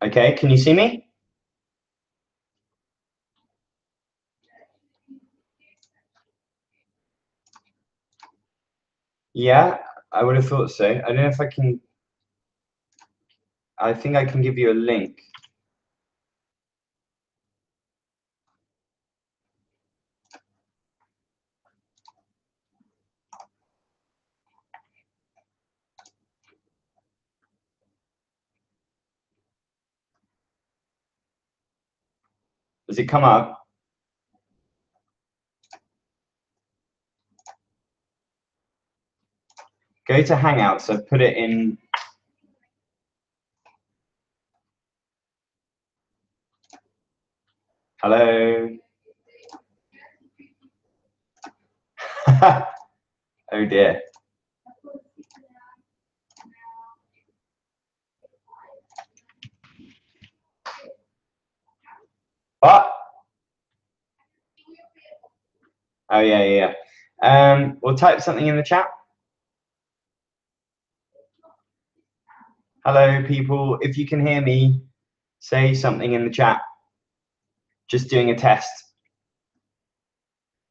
Okay, can you see me? Yeah, I would have thought so. I don't know if I can. I think I can give you a link. Does it come up? Go to Hangouts. I've put it in. Hello. Oh dear. What? Oh yeah. We'll type something in the chat. Hello, people. If you can hear me, say something in the chat. Just doing a test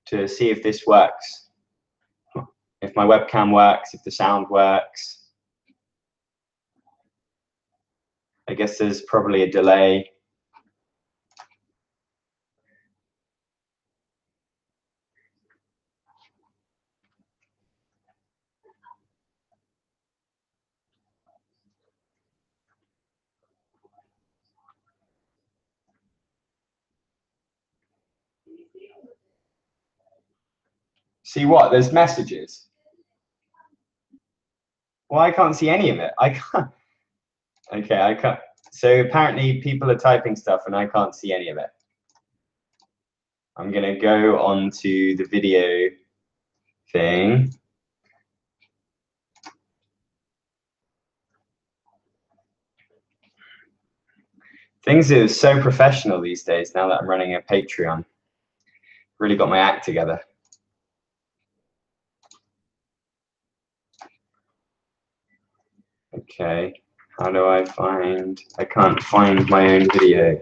to see if this works. If my webcam works, if the sound works. I guess there's probably a delay. See what? There's messages. Well, I can't see any of it. I can't. Okay, I can't. So apparently people are typing stuff and I can't see any of it. I'm gonna go on to the video thing. Things are so professional these days now that I'm running a Patreon. Really got my act together. Okay, how do I find? I can't find my own video.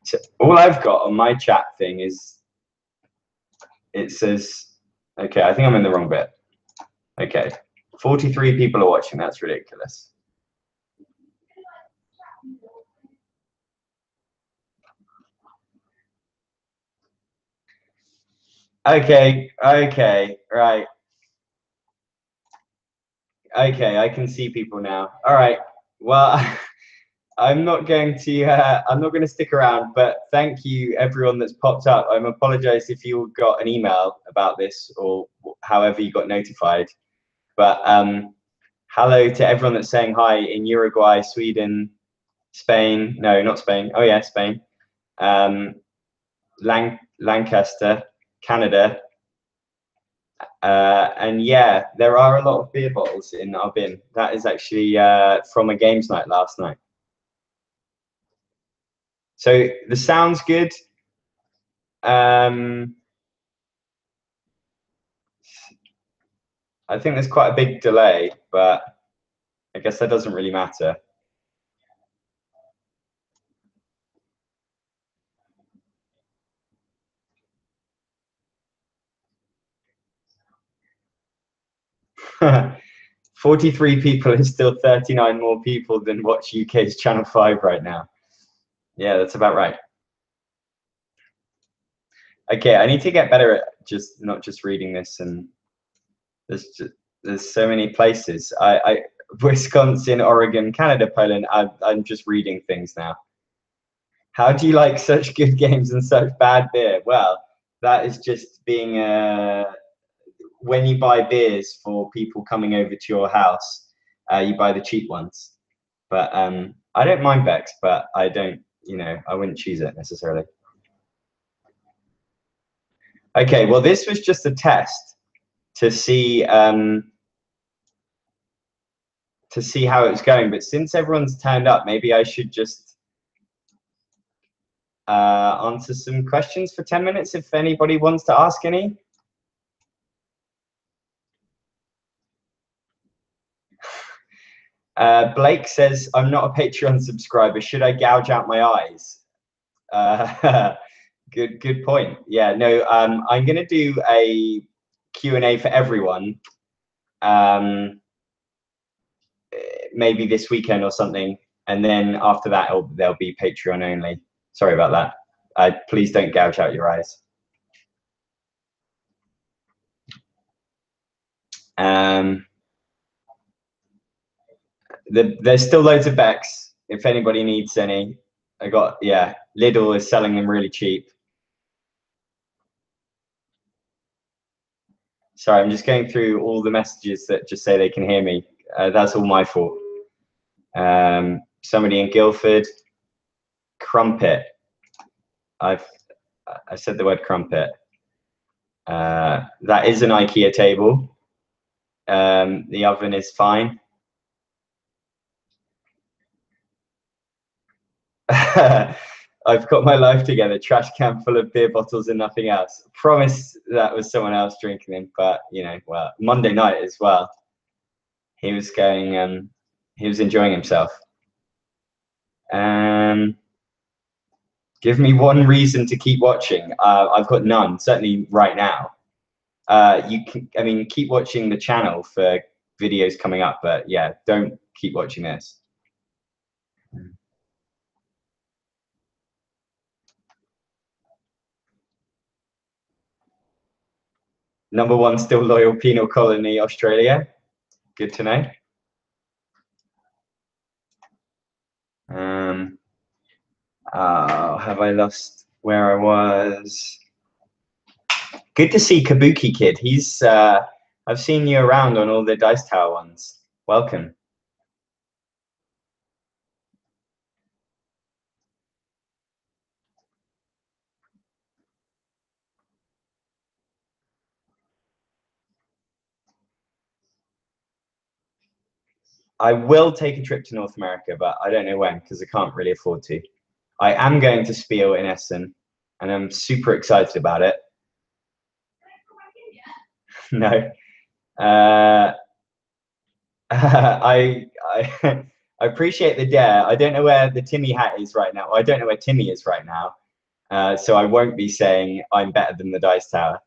So all I've got on my chat thing is, it says, okay, I think I'm in the wrong bit. Okay, 43 people are watching, that's ridiculous. Okay, right. Okay, I can see people now. All right, well, I'm not going to stick around, but thank you everyone that's popped up. I'm apologize if you got an email about this or however you got notified. But hello to everyone that's saying hi in Uruguay, Sweden, Spain. No, not Spain. Oh yeah, Spain. Lancaster, Canada. And yeah, there are a lot of beer bottles in our bin. That is actually from a games night last night. So the sound's good. I think there's quite a big delay, but I guess that doesn't really matter. "43 people is still 39 more people than watch UK's Channel 5 right now." Yeah, that's about right. Okay, I need to get better at not just reading this, and there's so many places. Wisconsin, Oregon, Canada, Poland. I'm just reading things now. How do you like such good games and such bad beer? Well, that is just being when you buy beers for people coming over to your house, you buy the cheap ones. But I don't mind Beck's, but I don't, I wouldn't choose it necessarily. Okay, well, this was just a test to see how it was going. But since everyone's turned up, maybe I should just answer some questions for 10 minutes if anybody wants to ask any. Blake says, I'm not a Patreon subscriber. Should I gouge out my eyes? Good point. Yeah, no, I'm going to do a Q&A for everyone. Maybe this weekend or something. And then after that, there'll be Patreon only. Sorry about that. Please don't gouge out your eyes. There's still loads of Becks if anybody needs any. Yeah, Lidl is selling them really cheap. Sorry, I'm just going through all the messages that just say they can hear me. That's all my fault. Somebody in Guildford, crumpet. I said the word crumpet. That is an IKEA table. The oven is fine. I've got my life together. Trash can full of beer bottles and nothing else. Promise that was someone else drinking them, but you know, well, Monday night as well. He was going. He was enjoying himself. Give me one reason to keep watching. I've got none. Certainly right now. You can. I mean, keep watching the channel for videos coming up, but yeah, don't keep watching this. Number one, still loyal penal colony, Australia. Good to know. Have I lost where I was? Good to see Kabuki Kid. He's I've seen you around on all the Dice Tower ones. Welcome. I will take a trip to North America, but I don't know when because I can't really afford to. I am going to Spiel in Essen, and I'm super excited about it. No. I appreciate the dare. I don't know where the Timmy hat is right now. I don't know where Timmy is right now. So I won't be saying I'm better than the Dice Tower.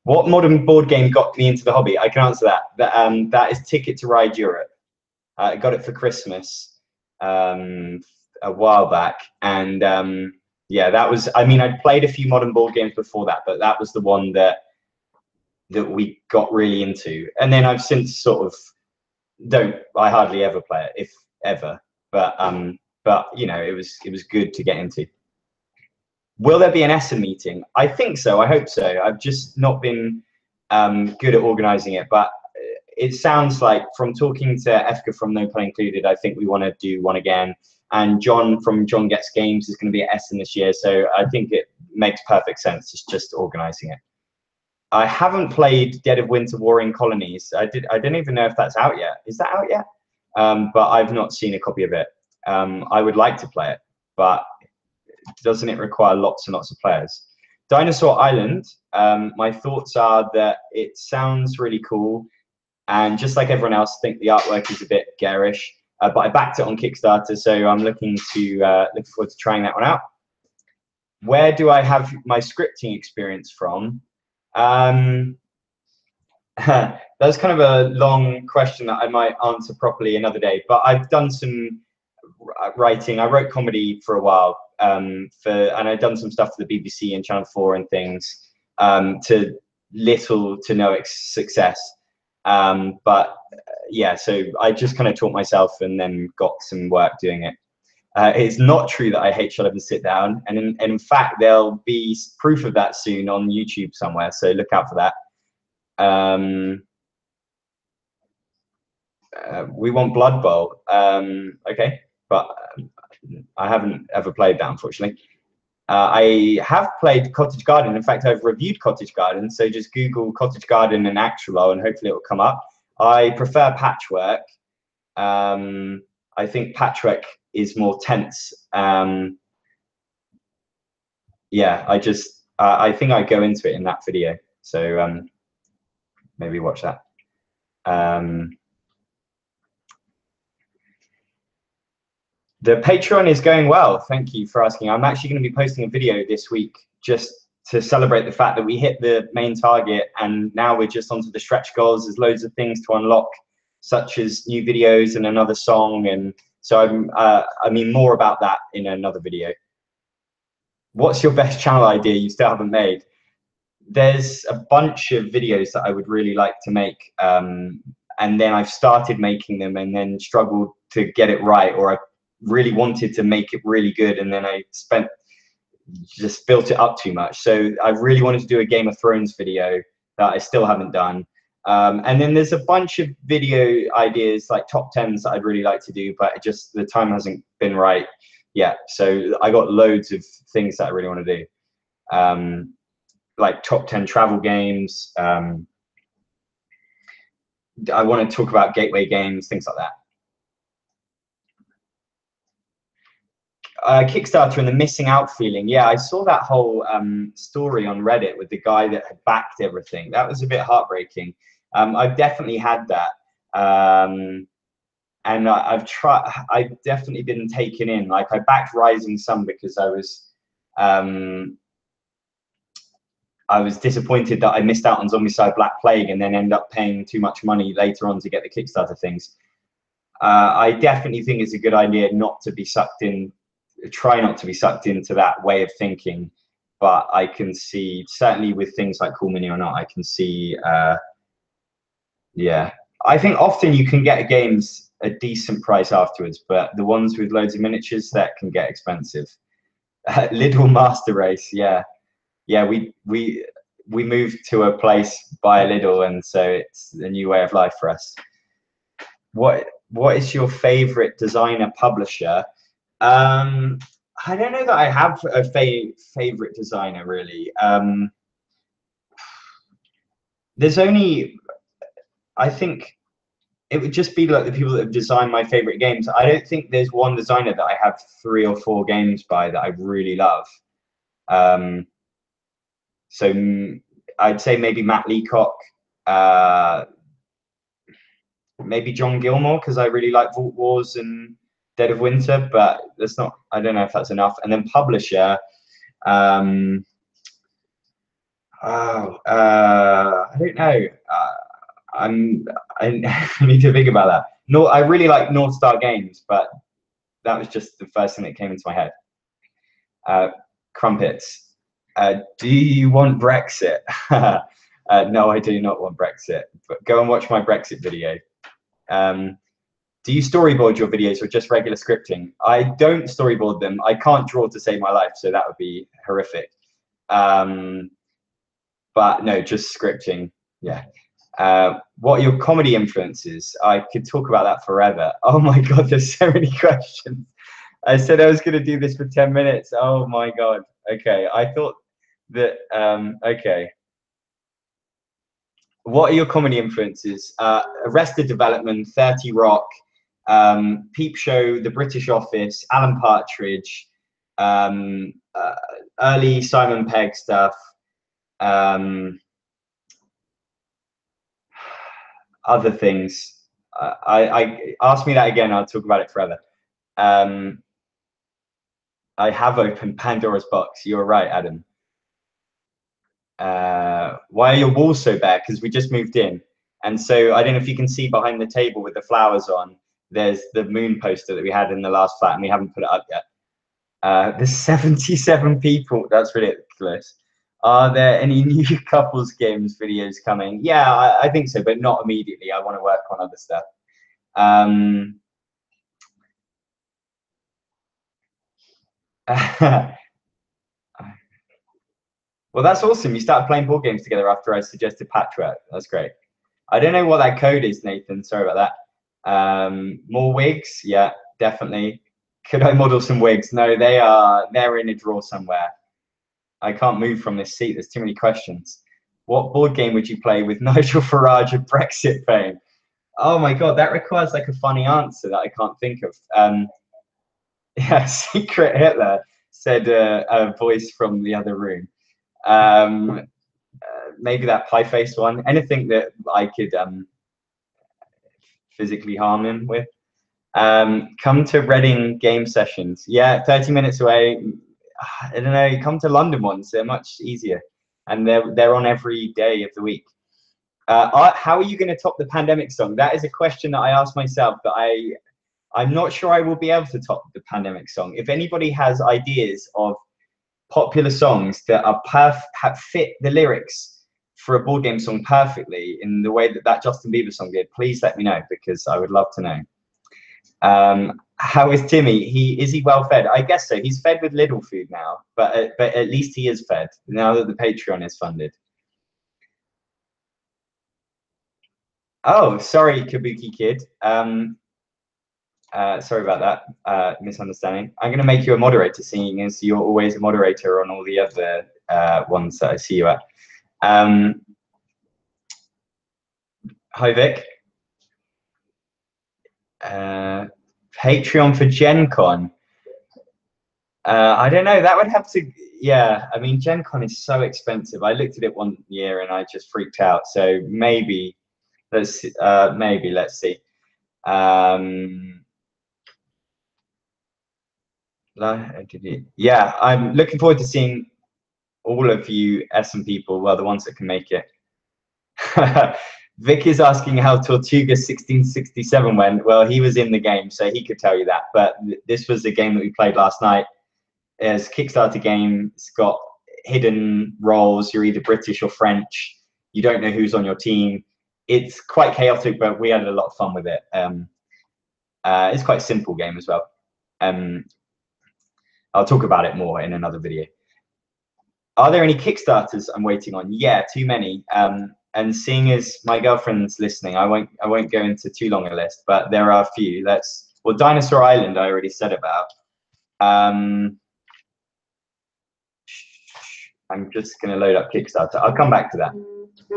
What modern board game got me into the hobby? I can answer that. That is Ticket to Ride Europe. I got it for Christmas a while back, and yeah, that was. I mean, I'd played a few modern board games before that, but that was the one that we got really into. And then I've since sort of I hardly ever play it, if ever. But you know, it was good to get into. Will there be an Essen meeting? I think so. I hope so. I've just not been good at organising it, but it sounds like from talking to Efka from No Play Included, I think we want to do one again. And John from John Gets Games is going to be at Essen this year, so I think it makes perfect sense. It's just organising it. I haven't played Dead of Winter Warring Colonies. I don't even know if that's out yet. Is that out yet? But I've not seen a copy of it. I would like to play it, but doesn't it require lots and lots of players? Dinosaur Island, my thoughts are that it sounds really cool, and just like everyone else, I think the artwork is a bit garish, but I backed it on Kickstarter, so I'm looking forward to trying that one out. Where do I have my scripting experience from? That's kind of a long question that I might answer properly another day, but I've done some writing. I wrote comedy for a while, and I've done some stuff for the BBC and Channel 4 and things, to little to no success. But yeah, so I just kind of taught myself and then got some work doing it. It's not true that I hate Shut Up and Sit Down, and in fact, there'll be proof of that soon on YouTube somewhere, so look out for that. We want Blood Bowl. Okay, but I haven't ever played that, unfortunately. I have played Cottage Garden. In fact, I've reviewed Cottage Garden, so just Google Cottage Garden and Actualol, and hopefully it will come up. I prefer Patchwork. I think Patchwork is more tense. Yeah, I think I go into it in that video, so maybe watch that. The Patreon is going well. Thank you for asking. I'm actually going to be posting a video this week just to celebrate the fact that we hit the main target, and now we're just onto the stretch goals. There's loads of things to unlock, such as new videos and another song, and so I mean more about that in another video. What's your best channel idea you still haven't made? There's a bunch of videos that I would really like to make, and then I've started making them and then struggled to get it right, or I really wanted to make it really good and then I just built it up too much. So I really wanted to do a Game of Thrones video that I still haven't done. And then there's a bunch of video ideas, like top 10s that I'd really like to do, but just the time hasn't been right yet. So I got loads of things that I really want to do. Like top 10 travel games. I want to talk about gateway games, things like that. Kickstarter and the missing out feeling. Yeah, I saw that whole story on Reddit with the guy that had backed everything. That was a bit heartbreaking. I've definitely had that. And I've definitely been taken in. Like I backed Rising Sun because I was disappointed that I missed out on Zombicide Black Plague and then end up paying too much money later on to get the Kickstarter things. I definitely think it's a good idea not to be sucked in, try not to be sucked into that way of thinking. But I can see, certainly with things like Cool Mini or Not, I can see, yeah. I think often you can get games a decent price afterwards, but the ones with loads of miniatures, that can get expensive. Lidl Master Race, yeah. Yeah, we moved to a place by a Lidl, and so it's a new way of life for us. What is your favorite designer publisher? I don't know that I have a favorite designer really. There's only, I think it would just be like the people that have designed my favorite games. I don't think there's one designer that I have 3 or 4 games by that I really love. So I'd say maybe Matt Leacock, maybe John Gilmore, because I really like Vault Wars and Dead of Winter, but that's not, I don't know if that's enough. And then publisher, I don't know. I need to think about that. No, I really like North Star Games, but that was just the first thing that came into my head. Crumpets. Do you want Brexit? No, I do not want Brexit, but go and watch my Brexit video. Do you storyboard your videos or just regular scripting? I don't storyboard them. I can't draw to save my life, so that would be horrific. But no, just scripting, yeah. What are your comedy influences? I could talk about that forever. Oh my God, there's so many questions. I said I was going to do this for 10 minutes. Oh my God. Okay, I thought that, okay. What are your comedy influences? Arrested Development, 30 Rock, Peep Show, The British Office, Alan Partridge, early Simon Pegg stuff, other things. I ask me that again, I'll talk about it forever. I have opened Pandora's box. You're right, Adam. Why are your walls so bare? Because we just moved in, and so I don't know if you can see behind the table with the flowers on, there's the moon poster that we had in the last flat, and we haven't put it up yet. There's 77 people. That's ridiculous. Are there any new couples games videos coming? Yeah, I think so, but not immediately. I want to work on other stuff. Well, that's awesome. You started playing board games together after I suggested patchwork. That's great. I don't know what that code is, Nathan. Sorry about that. More wigs? Yeah, definitely. Could I model some wigs? No, they're in a drawer somewhere. I can't move from this seat. There's too many questions. What board game would you play with Nigel Farage of Brexit fame? Oh my God, that requires like a funny answer that I can't think of. Yeah, Secret Hitler, said a voice from the other room. Maybe that pie-faced one. Anything that I could physically harm him with. Come to Reading game sessions. Yeah, 30 minutes away. I don't know. Come to London ones. They're much easier, and they're on every day of the week. How are you going to top the pandemic song? That is a question that I asked myself. That I'm not sure I will be able to top the pandemic song. If anybody has ideas of popular songs that are fit the lyrics for a board game song perfectly in the way that that Justin Bieber song did, please let me know, because I would love to know. How is Timmy? Is he well fed? I guess so. He's fed with Lidl food now, but at least he is fed now that the Patreon is funded. Oh, sorry, Kabuki Kid. Sorry about that misunderstanding. I'm going to make you a moderator, seeing as you're always a moderator on all the other ones that I see you at. Hi, Vic. Patreon for Gen Con. I don't know. That would have to. Yeah, I mean, Gen Con is so expensive. I looked at it one year and I just freaked out. So maybe let's see. Yeah, I'm looking forward to seeing all of you Essen people, well, the ones that can make it. Vic is asking how Tortuga 1667 went. Well, he was in the game, so he could tell you that. But this was a game that we played last night. It's a Kickstarter game. It's got hidden roles. You're either British or French. You don't know who's on your team. It's quite chaotic, but we had a lot of fun with it. It's quite a simple game as well. I'll talk about it more in another video. Are there any Kickstarters I'm waiting on? Yeah, too many. And seeing as my girlfriend's listening, I won't go into too long a list, but there are a few. Well, Dinosaur Island I already said about. I'm just going to load up Kickstarter. I'll come back to that.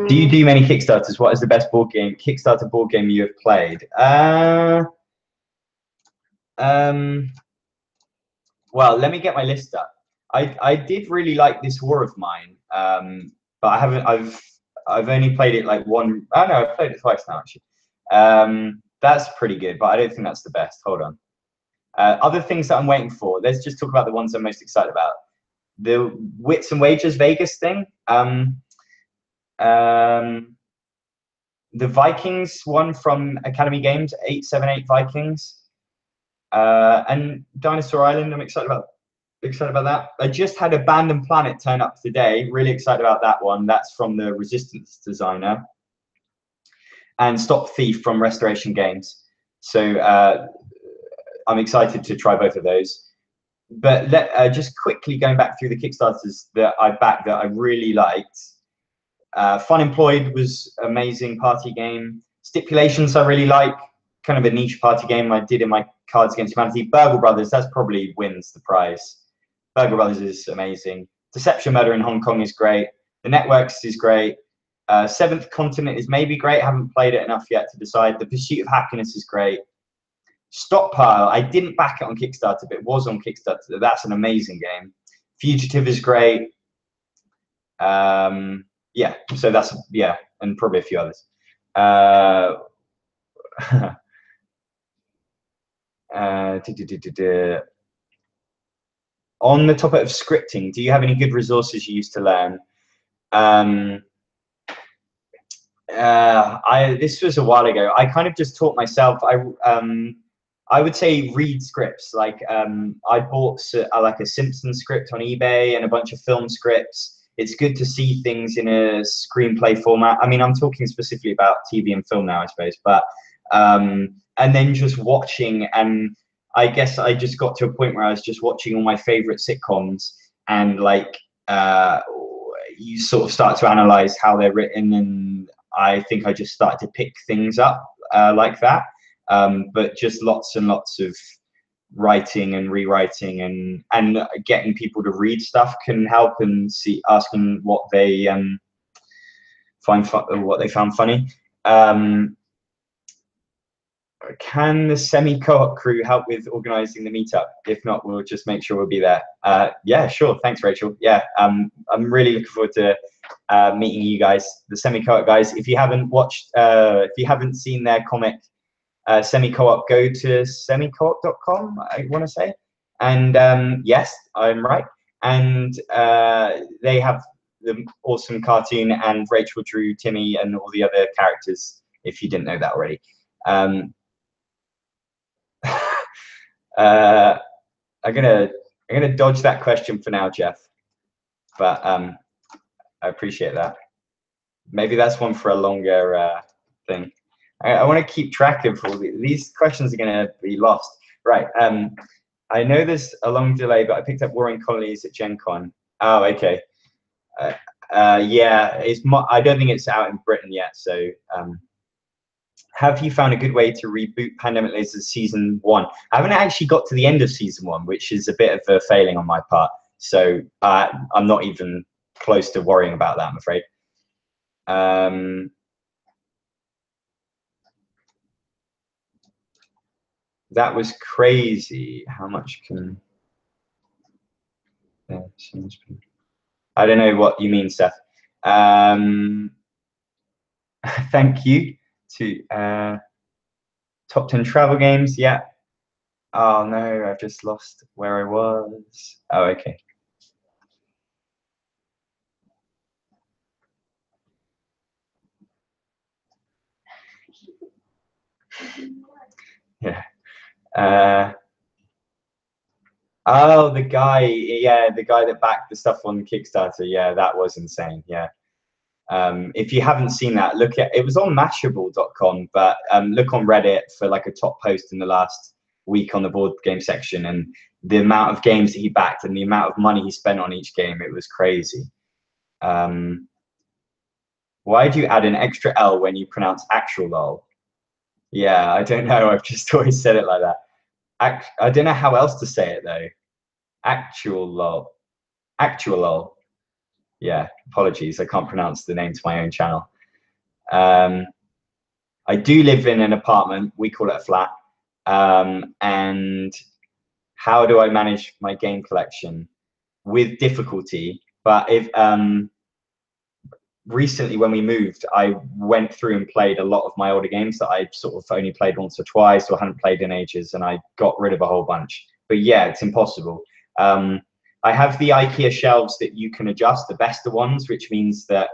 Do you do many Kickstarters? What is the best Kickstarter board game you have played? Well, let me get my list up. I did really like This War of Mine, but I haven't. I've only played it like one. Oh no, I've played it twice now actually. That's pretty good, but I don't think that's the best. Hold on. Other things that I'm waiting for. Let's just talk about the ones I'm most excited about. The Wits and Wagers Vegas thing. The Vikings one from Academy Games, 878 Vikings. And Dinosaur Island, I'm excited about that. I just had Abandoned Planet turn up today. Really excited about that one. That's from the Resistance designer. And Stop Thief from Restoration Games. So I'm excited to try both of those. But just quickly going back through the Kickstarters that I backed that I really liked. Fun Employed was amazing party game. Stipulations I really like. Kind of a niche party game I did in my Cards Against Humanity. Burgle Brothers, that's probably wins the prize. Burgle Brothers is amazing. Deception Murder in Hong Kong is great. The Networks is great. Seventh Continent is maybe great. I haven't played it enough yet to decide. The Pursuit of Happiness is great. Stockpile, I didn't back it on Kickstarter, but it was on Kickstarter. That's an amazing game. Fugitive is great. Yeah, so that's, yeah, and probably a few others. On the topic of scripting, do you have any good resources you use to learn? This was a while ago. I kind of just taught myself. I would say read scripts. Like I bought like a Simpsons script on eBay and a bunch of film scripts. It's good to see things in a screenplay format. I mean, I'm talking specifically about TV and film now, I suppose. But and then just watching, and I guess I just got to a point where I was just watching all my favorite sitcoms, and like you sort of start to analyze how they're written, and I think I just started to pick things up like that. But just lots and lots of writing and rewriting and getting people to read stuff can help, and asking what they what they found funny. Can the semi-co-op crew help with organizing the meetup? If not, we'll just make sure we'll be there. Yeah, sure. Thanks, Rachel. Yeah, I'm really looking forward to meeting you guys, the semi-co-op guys. If you haven't watched, if you haven't seen their comic, semi-co-op, go to semicoop.com, I want to say. And yes, I'm right. And they have the awesome cartoon, and Rachel drew Timmy and all the other characters, if you didn't know that already. I'm gonna dodge that question for now, Jeff, but I appreciate that. Maybe that's one for a longer thing. I want to keep track of all these questions are going to be lost. Right. I know there's a long delay, but I picked up Warring Colonies at Gen Con. Oh, okay. Yeah, I don't think it's out in Britain yet. So have you found a good way to reboot Pandemic Lasers Season 1? I haven't actually got to the end of Season 1, which is a bit of a failing on my part. So I'm not even close to worrying about that, I'm afraid. That was crazy. How much can... I don't know what you mean, Seth. Thank you to Top 10 Travel Games. Yeah. Oh no, I've just lost where I was. Oh, okay. Yeah. Oh, the guy, yeah, the guy that backed the stuff on Kickstarter. Yeah, that was insane. Yeah. If you haven't seen that, look at it. Was on Mashable.com, but look on Reddit for like a top post in the last week on the board game section, and the amount of games that he backed and the amount of money he spent on each game, it was crazy. Why do you add an extra L when you pronounce Actualol? Yeah, I don't know. I've just always said it like that. I don't know how else to say it though. Actualol. Actualol. Yeah, apologies. I can't pronounce the name to my own channel. I do live in an apartment. We call it a flat. And how do I manage my game collection? With difficulty. But if recently when we moved, I went through and played a lot of my older games that I sort of only played once or twice or hadn't played in ages, and I got rid of a whole bunch. But yeah, it's impossible. I have the IKEA shelves that you can adjust, the bester ones, which means that,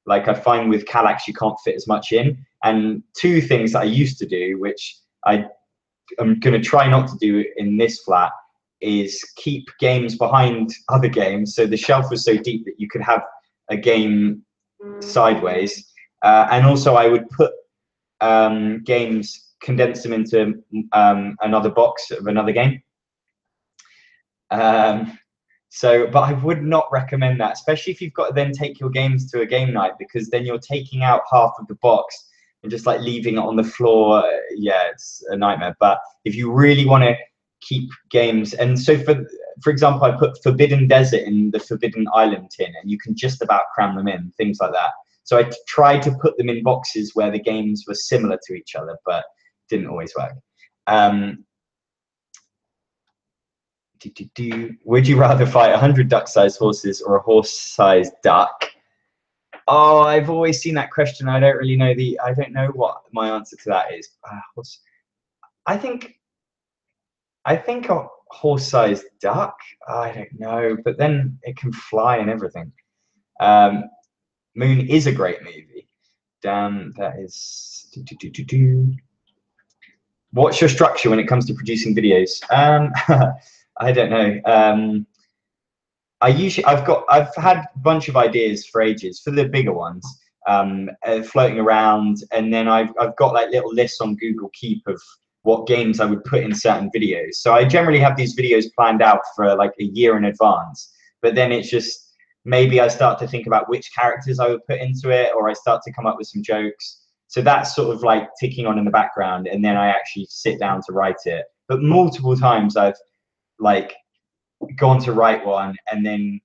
like, I find with Kallax you can't fit as much in. And two things that I used to do, which I'm going to try not to do in this flat, is keep games behind other games. So the shelf was so deep that you could have a game sideways. And also I would put games, condense them into another box of another game. But I would not recommend that, especially if you've got to then take your games to a game night, because then you're taking out half of the box and just like leaving it on the floor. Yeah, it's a nightmare. But if you really want to keep games, and so for example, I put Forbidden Desert in the Forbidden Island tin, and you can just about cram them in, things like that. So I tried to put them in boxes where the games were similar to each other, but didn't always work. Would you rather fight 100 duck-sized horses or a horse-sized duck? Oh, I've always seen that question. I don't really know I don't know what my answer to that is. I think a horse-sized duck. I don't know, but then it can fly and everything. Moon is a great movie. Damn, that is. What's your structure when it comes to producing videos? I don't know. I've had a bunch of ideas for ages for the bigger ones, floating around, and then I've got like little lists on Google Keep of what games I would put in certain videos. So I generally have these videos planned out for like a year in advance, but then it's just maybe I start to think about which characters I would put into it, or I start to come up with some jokes. So that's sort of like ticking on in the background, and then I actually sit down to write it. But multiple times I've like gone to write one and then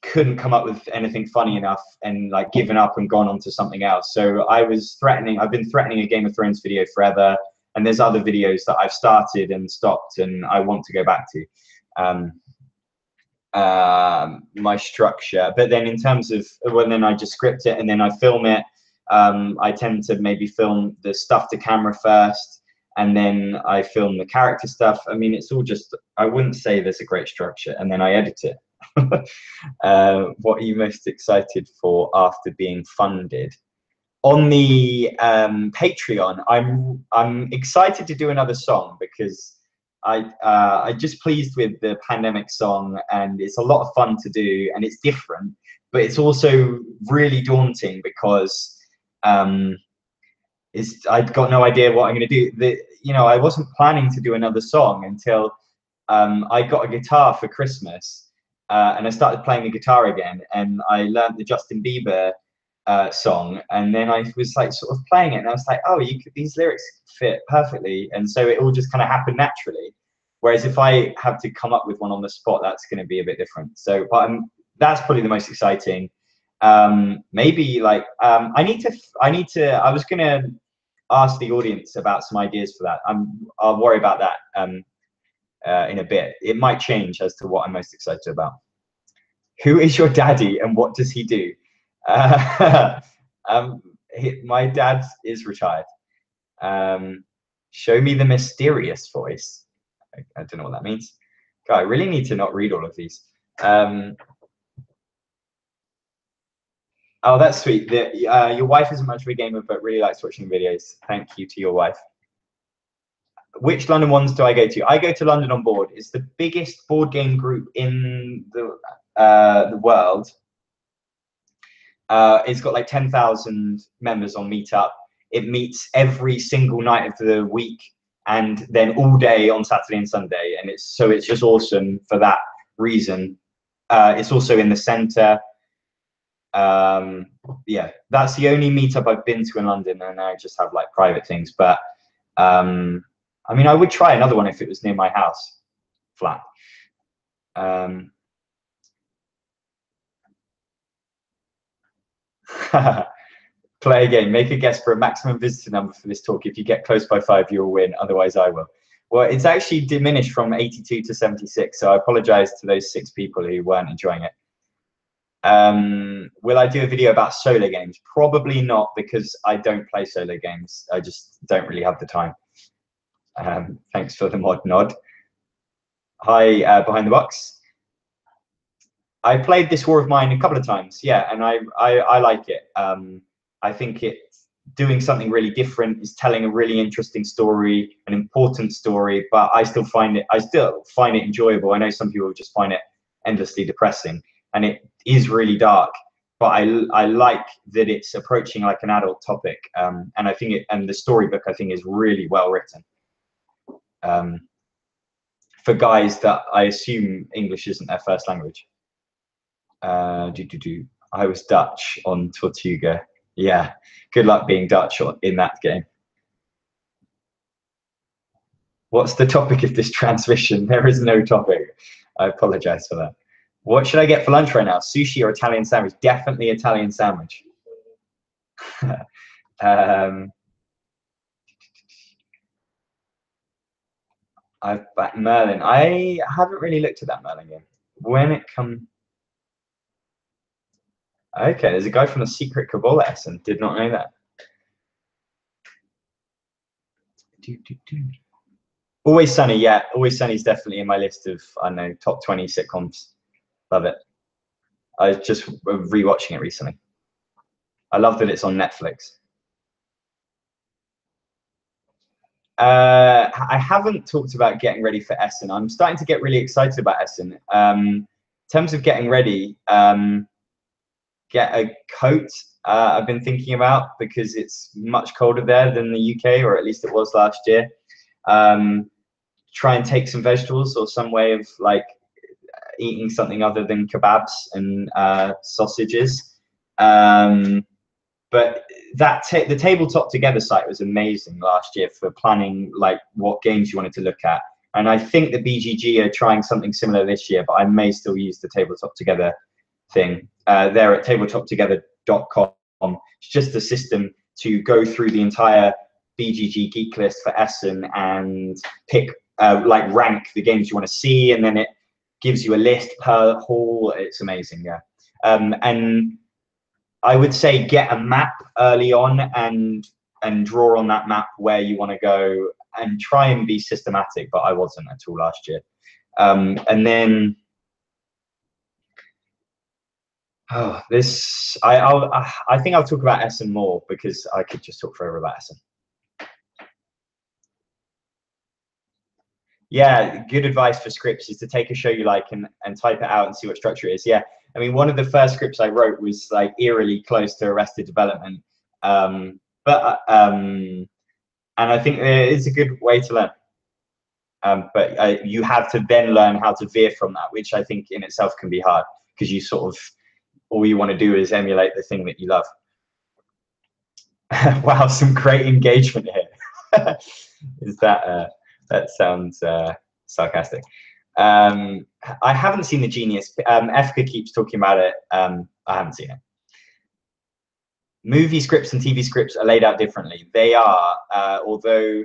couldn't come up with anything funny enough and like given up and gone on to something else. So I've been threatening a Game of Thrones video forever, and there's other videos that I've started and stopped and I want to go back to. My structure, but then in terms of then I just script it and then I film it. I tend to maybe film the stuff to camera first, and then I film the character stuff. I mean, it's all just, I wouldn't say there's a great structure, and then I edit it. What are you most excited for after being funded? On the Patreon, I'm excited to do another song, because I just pleased with the pandemic song, and it's a lot of fun to do, and it's different, but it's also really daunting because I've got no idea what I'm going to do. I wasn't planning to do another song until I got a guitar for Christmas, and I started playing the guitar again, and I learned the Justin Bieber song, and then I was like sort of playing it, and I was like, oh, these lyrics fit perfectly, and so it all just kind of happened naturally. Whereas if I have to come up with one on the spot, that's going to be a bit different. So, but that's probably the most exciting. Maybe like I was gonna ask the audience about some ideas for that. I'll worry about that in a bit. It might change as to what I'm most excited about. Who is your daddy and what does he do? My dad is retired. Show me the mysterious voice. I don't know what that means. God, I really need to not read all of these. Oh, that's sweet. Your wife isn't much of a gamer, but really likes watching videos. Thank you to your wife. Which London ones do I go to? I go to London on Board. It's the biggest board game group in the world. It's got like 10,000 members on Meetup. It meets every single night of the week, and then all day on Saturday and Sunday. And it's just awesome for that reason. It's also in the centre. Yeah, that's the only meetup I've been to in London, and I just have like private things. But I mean, I would try another one if it was near my house, flat. Play a game. Make a guess for a maximum visitor number for this talk. If you get close by 5, you'll win. Otherwise, I will. Well, it's actually diminished from 82 to 76. So I apologize to those 6 people who weren't enjoying it. Will I do a video about solo games? Probably not, because I don't play solo games. I just don't really have the time. Thanks for the mod nod. Hi, Behind the Box. I played this War of Mine a couple of times, yeah, and I like it. I think it's doing something really different. It's telling a really interesting story, an important story, but I still find it enjoyable. I know some people just find it endlessly depressing, and it is really dark, but I like that it's approaching like an adult topic, and I think and the storybook I think is really well written. For guys that I assume English isn't their first language. I was Dutch on Tortuga. Yeah, good luck being Dutch in that game. What's the topic of this transmission? There is no topic. I apologize for that. What should I get for lunch right now? Sushi or Italian sandwich? Definitely Italian sandwich. I've backed Merlin. I haven't really looked at that Merlin game. When it comes... Okay, there's a guy from the Secret Cabal lesson. Did not know that. Always Sunny, yeah. Always Sunny is definitely in my list of, I don't know, top 20 sitcoms. Love it. I was just rewatching it recently. I love that it's on Netflix. I haven't talked about getting ready for Essen. I'm starting to get really excited about Essen. In terms of getting ready, get a coat. I've been thinking about, because it's much colder there than the UK, or at least it was last year. Try and take some vegetables, or some way of like eating something other than kebabs and sausages. But the Tabletop Together site was amazing last year for planning like what games you wanted to look at. And I think the BGG are trying something similar this year, but I may still use the Tabletop Together thing. They're at tabletoptogether.com. It's just a system to go through the entire BGG geek list for Essen and pick, like rank the games you want to see, and then it gives you a list per hall. It's amazing, yeah. And I would say get a map early on and draw on that map where you want to go and try and be systematic, but I wasn't at all last year. And then, I think I'll talk about Essen more, because I could just talk forever about Essen. Yeah, good advice for scripts is to take a show you like and type it out and see what structure it is. Yeah, I mean, one of the first scripts I wrote was like eerily close to Arrested Development, and I think it's a good way to learn. But you have to then learn how to veer from that, which I think in itself can be hard, because you sort of, all you want to do is emulate the thing that you love. Wow, some great engagement here. Is that that sounds sarcastic. I haven't seen The Genius. Efka keeps talking about it. I haven't seen it. Movie scripts and TV scripts are laid out differently. They are, although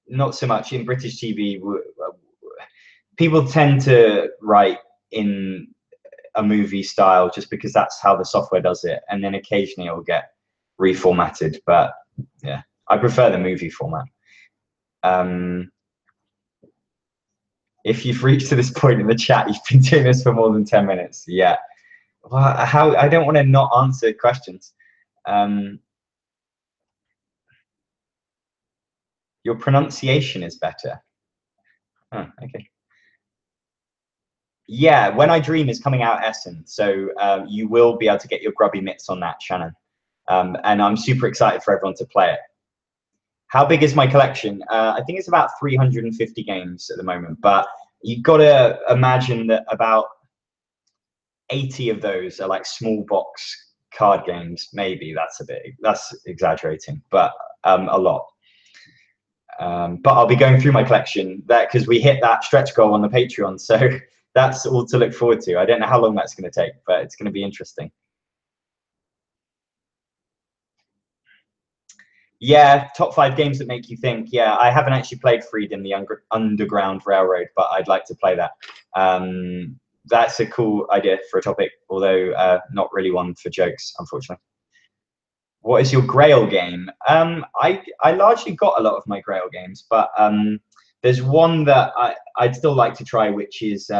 not so much in British TV. People tend to write in a movie style just because that's how the software does it, and then occasionally it will get reformatted. But yeah, I prefer the movie format. If you've reached to this point in the chat, you've been doing this for more than 10 minutes. Yeah. Well, how, I don't want to not answer questions. Your pronunciation is better. Oh, okay. Yeah, When I Dream is coming out Essen, so you will be able to get your grubby mitts on that, Shannon. And I'm super excited for everyone to play it. How big is my collection? I think it's about 350 games at the moment, but you've got to imagine that about 80 of those are like small box card games. Maybe that's exaggerating, but a lot. But I'll be going through my collection because we hit that stretch goal on the Patreon, so that's all to look forward to. I don't know how long that's going to take, but it's going to be interesting. Yeah, top 5 games that make you think. Yeah, I haven't actually played Freedom, the Underground Railroad, but I'd like to play that. That's a cool idea for a topic, although not really one for jokes, unfortunately. What is your Grail game? I largely got a lot of my Grail games, but there's one that I'd still like to try, which is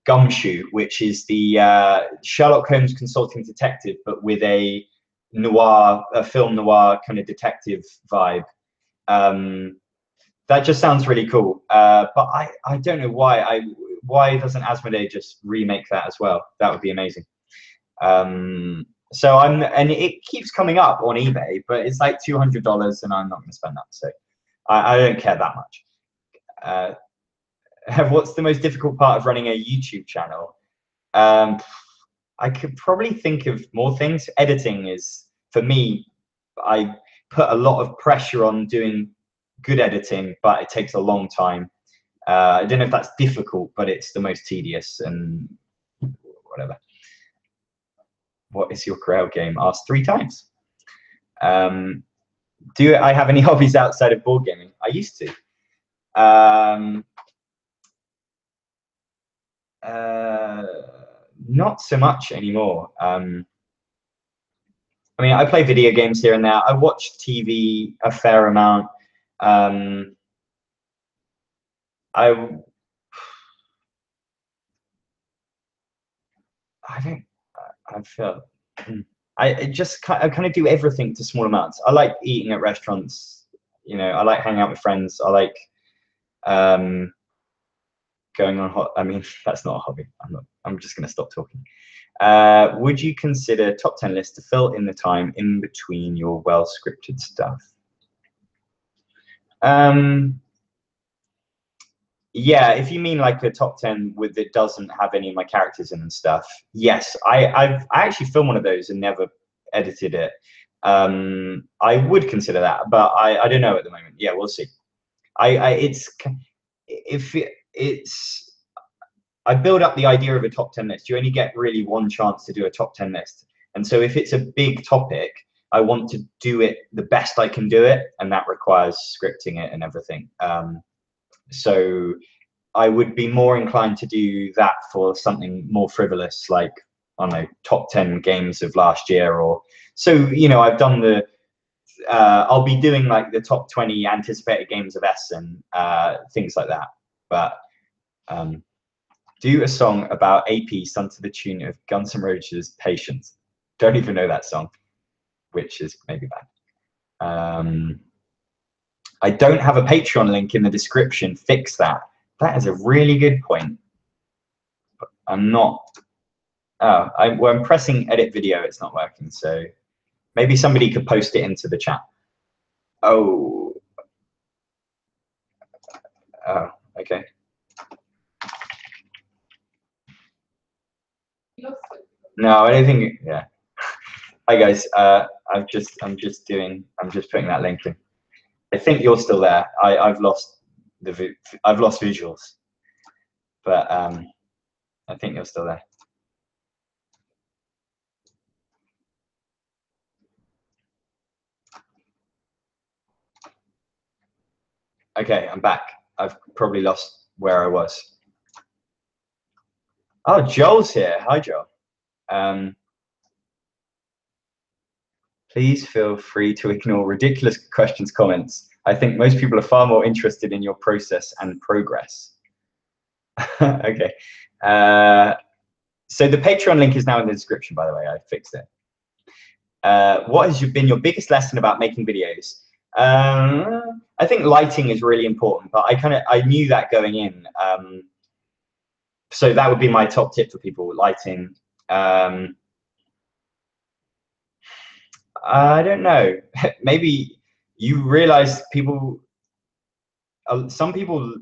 Gumshoe, which is the Sherlock Holmes consulting detective, but with a film noir kind of detective vibe. That just sounds really cool. But I don't know why doesn't Asmodee just remake that as well? That would be amazing. So and it keeps coming up on eBay, but it's like $200, and I'm not going to spend that. So I don't care that much. What's the most difficult part of running a YouTube channel? I could probably think of more things. Editing is, for me, I put a lot of pressure on doing good editing, but it takes a long time. I don't know if that's difficult, but it's the most tedious and whatever. What is your Grail game? Asked 3 times. Do I have any hobbies outside of board gaming? I used to. Not so much anymore. I mean, I play video games here and there. I watch TV a fair amount. I just kind of do everything to small amounts. I like eating at restaurants. You know, I like hanging out with friends. I like going on I mean, that's not a hobby. I'm just going to stop talking. Would you consider top 10 lists to fill in the time in between your well-scripted stuff? Yeah, if you mean like a top 10 with it doesn't have any of my characters in and stuff, yes. I actually filmed one of those and never edited it. I would consider that, but I don't know at the moment. Yeah, we'll see. I build up the idea of a top 10 list. You only get really one chance to do a top 10 list. And so if it's a big topic, I want to do it the best I can do it, and that requires scripting it and everything. So I would be more inclined to do that for something more frivolous, like, I don't know, top 10 games of last year, or so, you know, I've done the I'll be doing like the top 20 anticipated games of Essen, things like that. But do a song about AP sung to the tune of Guns N' Roses' Patience. Don't even know that song, which is maybe bad. I don't have a Patreon link in the description. Fix that. That is a really good point. But I'm not. Oh, I'm pressing edit video. It's not working. So maybe somebody could post it into the chat. Oh. Oh, okay. No, I don't think. Yeah. Hi guys. I'm just putting that link in. I think you're still there. I've lost visuals, but I think you're still there. Okay, I'm back. I've probably lost where I was. Oh, Joel's here. Hi, Joel. Please feel free to ignore ridiculous questions, comments. I think most people are far more interested in your process and progress. Okay. So the Patreon link is now in the description, by the way. I fixed it. What has been your biggest lesson about making videos? I think lighting is really important, but I knew that going in. So that would be my top tip for people: lighting. I don't know. Maybe you realize some people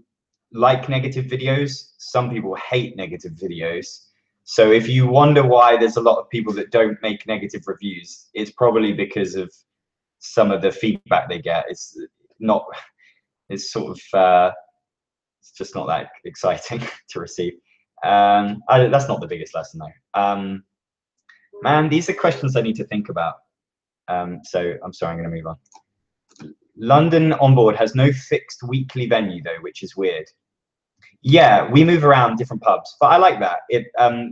like negative videos, some people hate negative videos. So if you wonder why there's a lot of people that don't make negative reviews, it's probably because of some of the feedback they get. It's just not that exciting to receive. That's not the biggest lesson though. Man, these are questions I need to think about. So I'm sorry, I'm going to move on. London on board has no fixed weekly venue though, which is weird. Yeah, we move around different pubs, but I like that.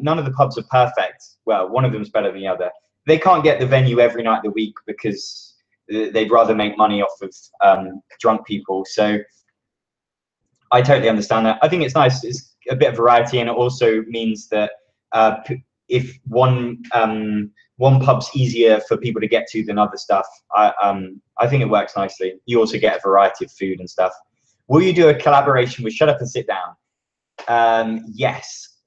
None of the pubs are perfect. Well, one of them is better than the other. They can't get the venue every night of the week because they'd rather make money off of drunk people. So I totally understand that. I think it's nice. It's a bit of variety, and it also means that if one pub's easier for people to get to than other stuff, I think it works nicely. You also get a variety of food and stuff. Will you do a collaboration with Shut Up and Sit Down? Yes,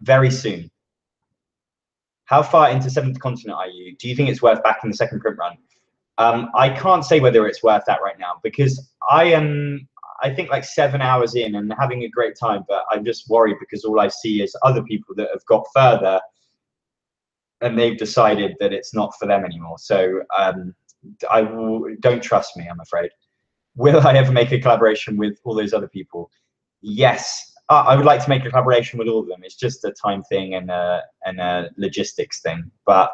very soon. How far into 7th Continent are you? Do you think it's worth backing the second print run? I can't say whether it's worth that right now because I think like 7 hours in and having a great time, but I'm just worried because all I see is other people that have got further and they've decided that it's not for them anymore. So don't trust me, I'm afraid. Will I ever make a collaboration with all those other people? Yes, I would like to make a collaboration with all of them. It's just a time thing and a logistics thing. But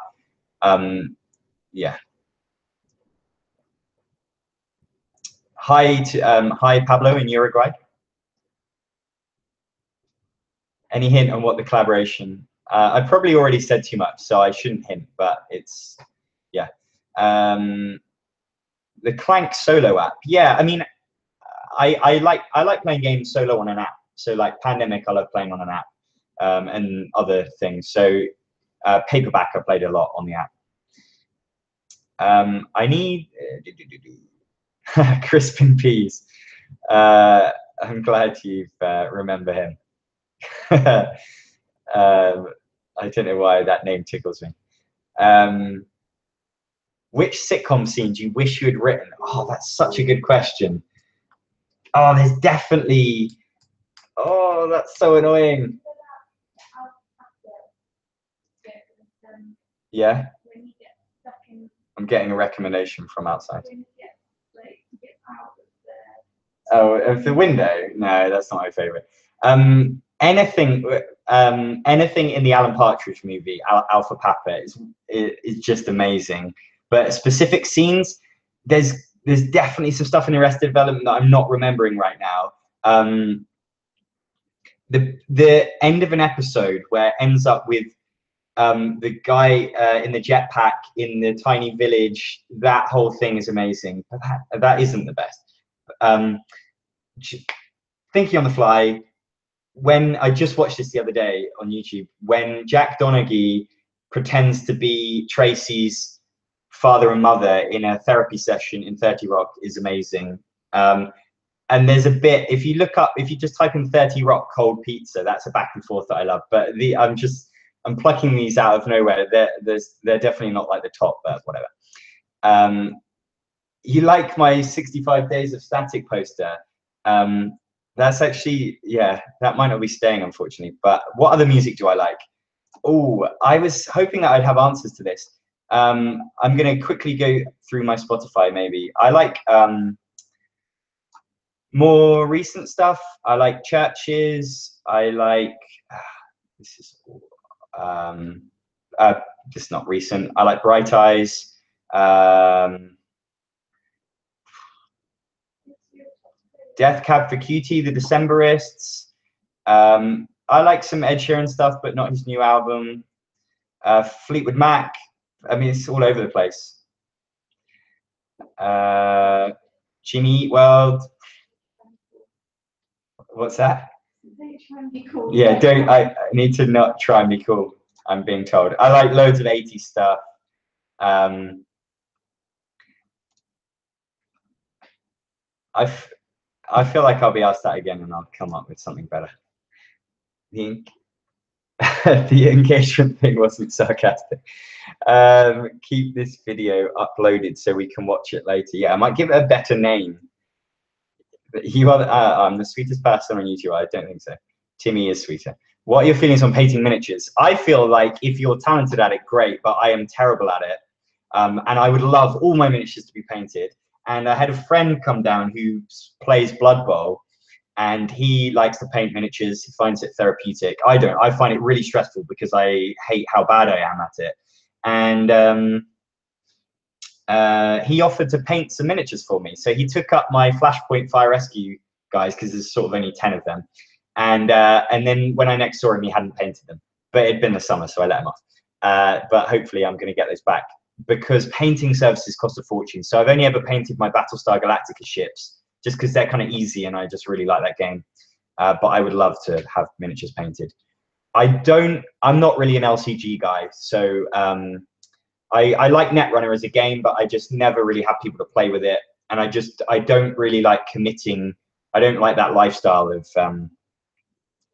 yeah. Hi Pablo in Uruguay. Any hint on what the collaboration? I probably already said too much, so I shouldn't hint. But it's yeah. The Clank solo app. Yeah, I mean, I like playing games solo on an app. So like Pandemic, I love playing on an app, and other things. So Paperback, I played a lot on the app. I need Crispin Peas. I'm glad you remember him. I don't know why that name tickles me. Which sitcom scene do you wish you had written? Oh, that's such a good question. Oh, there's definitely. Oh, that's so annoying. Yeah. I'm getting a recommendation from outside. Oh, of the window? No, that's not my favorite. Anything in the Alan Partridge movie, Alpha Papa, is just amazing. But specific scenes, there's definitely some stuff in Arrested Development that I'm not remembering right now. The end of an episode where it ends up with the guy in the jetpack in the tiny village, that whole thing is amazing. But that isn't the best. Thinking on the fly, when I just watched this the other day on YouTube, when Jack Donaghy pretends to be Tracy's father and mother in a therapy session in 30 Rock is amazing. And there's a bit, if you look up, if you just type in 30 Rock cold pizza, that's a back and forth that I love. But I'm plucking these out of nowhere. They're definitely not like the top, but whatever. You like my 65 Days of Static poster? That's actually, yeah, that might not be staying, unfortunately. But what other music do I like? Oh, I was hoping that I'd have answers to this. I'm going to quickly go through my Spotify, maybe. I like more recent stuff. I like Churches. I like, this is not recent. I like Bright Eyes. Death Cab for Cutie, The Decemberists. I like some Ed Sheeran stuff, but not his new album. Fleetwood Mac. I mean, it's all over the place. Jimmy Eat World. What's that? Try and be cool. Yeah, I need to not try and be cool, I'm being told. I like loads of 80s stuff. I feel like I'll be asked that again and I'll come up with something better. The engagement thing wasn't sarcastic. Keep this video uploaded so we can watch it later. Yeah, I might give it a better name. You are I'm the sweetest person on YouTube. I don't think so. Timmy is sweeter. What are your feelings on painting miniatures? I feel like if you're talented at it, great, but I am terrible at it. And I would love all my miniatures to be painted. And I had a friend come down who plays Blood Bowl, and he likes to paint miniatures. He finds it therapeutic. I don't. I find it really stressful because I hate how bad I am at it. And he offered to paint some miniatures for me. So he took up my Flashpoint Fire Rescue guys, because there's sort of only 10 of them. And then when I next saw him, he hadn't painted them. But it'd been the summer, so I let him off. But hopefully I'm going to get those back, because painting services cost a fortune. So I've only ever painted my Battlestar Galactica ships, just because they're kind of easy and I just really like that game. But I would love to have miniatures painted. I'm not really an LCG guy. So I like Netrunner as a game, but I just never really have people to play with it. And I don't really like committing. I don't like that lifestyle of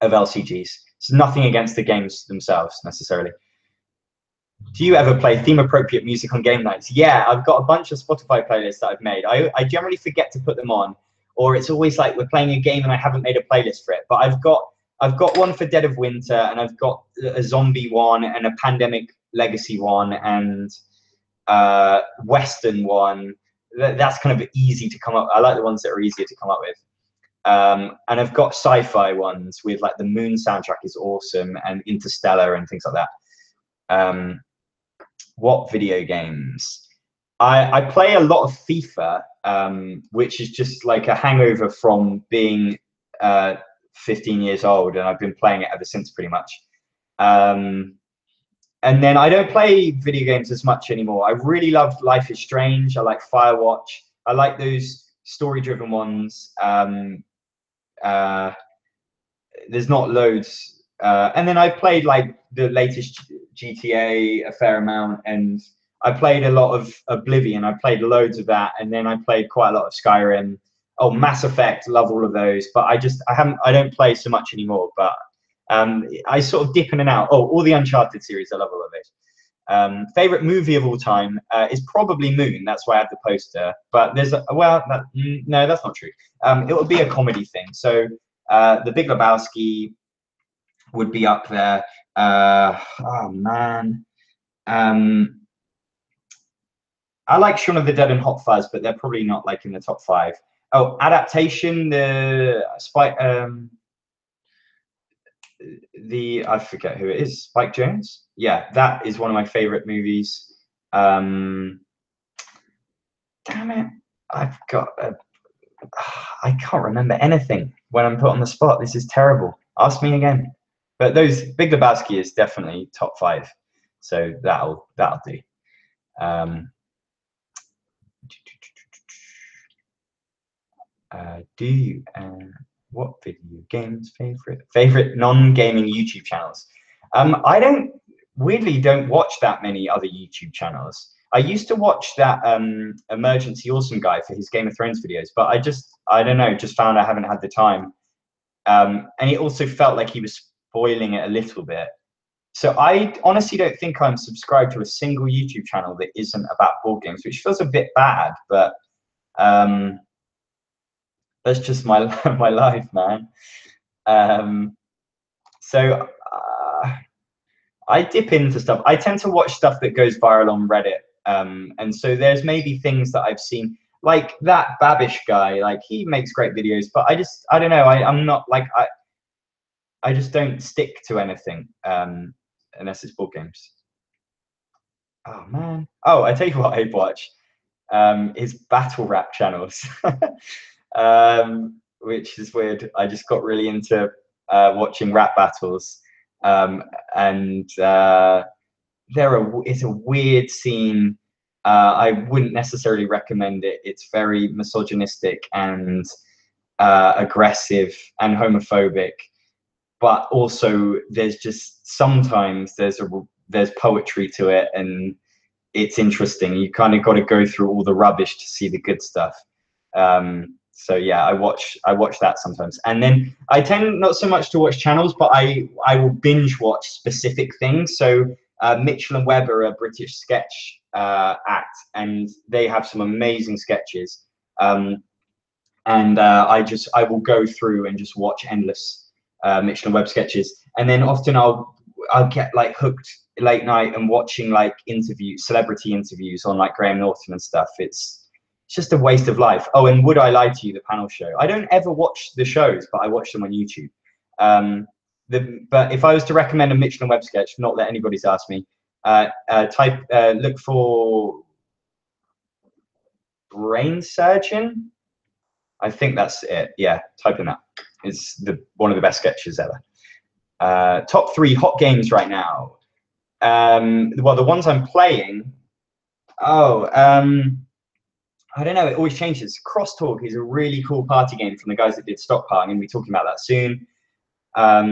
LCGs. It's nothing against the games themselves necessarily. Do you ever play theme-appropriate music on game nights? Yeah, I've got a bunch of Spotify playlists that I've made. I generally forget to put them on, or it's always like we're playing a game and I haven't made a playlist for it. But I've got one for Dead of Winter, and I've got a zombie one, and a Pandemic Legacy one, and Western one. That's kind of easy to come up. I like the ones that are easier to come up with. And I've got sci-fi ones with like the Moon soundtrack is awesome, and Interstellar and things like that. What video games? I play a lot of FIFA, which is just like a hangover from being 15 years old, and I've been playing it ever since pretty much. And then I don't play video games as much anymore. I really love Life is Strange. I like Firewatch. I like those story-driven ones. There's not loads. And then I played like the latest GTA a fair amount, and I played a lot of Oblivion. I played loads of that, and then I played quite a lot of Skyrim. Oh, Mass Effect, love all of those. But I don't play so much anymore. But I sort of dip in and out. Oh, all the Uncharted series, I love all of those. Favorite movie of all time is probably Moon. That's why I have the poster. But there's no, that's not true. It would be a comedy thing. So The Big Lebowski would be up there. Oh man, I like Shaun of the Dead and Hot Fuzz, but they're probably not like in the top 5. Oh, adaptation, I forget who it is. Spike Jonze. Yeah, that is one of my favorite movies. Damn it, I can't remember anything when I'm put on the spot. This is terrible. Ask me again. But those Big Lebowski is definitely top 5. So that'll do. What video games favorite non-gaming YouTube channels? I weirdly don't watch that many other YouTube channels. I used to watch that Emergency Awesome guy for his Game of Thrones videos, but I don't know, just found I haven't had the time. And it also felt like he was spoiling it a little bit. So I honestly don't think I'm subscribed to a single YouTube channel that isn't about board games, which feels a bit bad, but that's just my my life, man. So I dip into stuff. I tend to watch stuff that goes viral on Reddit. And so there's maybe things that I've seen, like that Babish guy, like he makes great videos, but I don't know, I'm not like, I just don't stick to anything unless it's board games. Oh man. Oh, I tell you what I watch is battle rap channels, which is weird. I just got really into watching rap battles. And it's a weird scene. I wouldn't necessarily recommend it. It's very misogynistic and aggressive and homophobic, but also there's just sometimes there's poetry to it, and it's interesting. You kind of got to go through all the rubbish to see the good stuff. So yeah, I watch that sometimes, and then I tend not so much to watch channels, but I will binge watch specific things. So Mitchell and Webb are a British sketch act, and they have some amazing sketches. And I will go through and just watch endless Mitchell and Webb sketches, and then often I'll get like hooked late night and watching like celebrity interviews on like Graham Norton and stuff. It's just a waste of life. Oh, and Would I Lie to You, the panel show. I don't ever watch the shows, but I watch them on YouTube. But if I was to recommend a Mitchell and Webb sketch, not that anybody's asked me, look for Brain Surgeon. I think that's it. Yeah, type in that. It's one of the best sketches ever. Top 3 hot games right now. Well, the ones I'm playing. I don't know, it always changes. Crosstalk is a really cool party game from the guys that did Stockpile. I'm going to be talking about that soon. I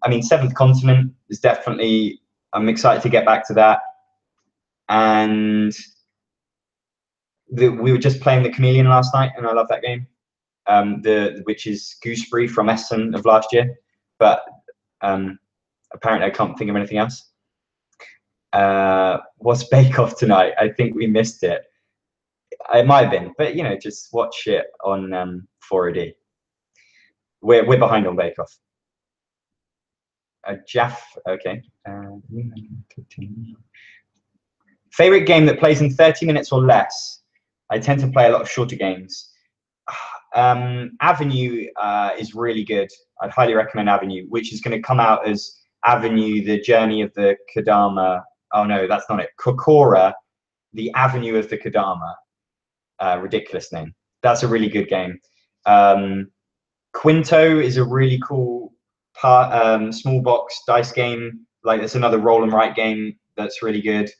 mean, Seventh Continent is definitely, I'm excited to get back to that. And we were just playing the Chameleon last night, and I love that game. Which is Gooseberry from Essen of last year. But apparently I can't think of anything else. What's Bake Off tonight? I think we missed it. It might have been, but you know, just watch it on 4OD. We're behind on Bake Off. Jaff, okay. Favorite game that plays in 30 minutes or less? I tend to play a lot of shorter games. Avenue is really good. I'd highly recommend Avenue, which is going to come out as Avenue, the Journey of the Kodama. Oh no, that's not it. Kokora, the Avenue of the Kodama. Ridiculous name. That's a really good game. Quinto is a really cool small box dice game. Like, it's another roll and write game that's really good.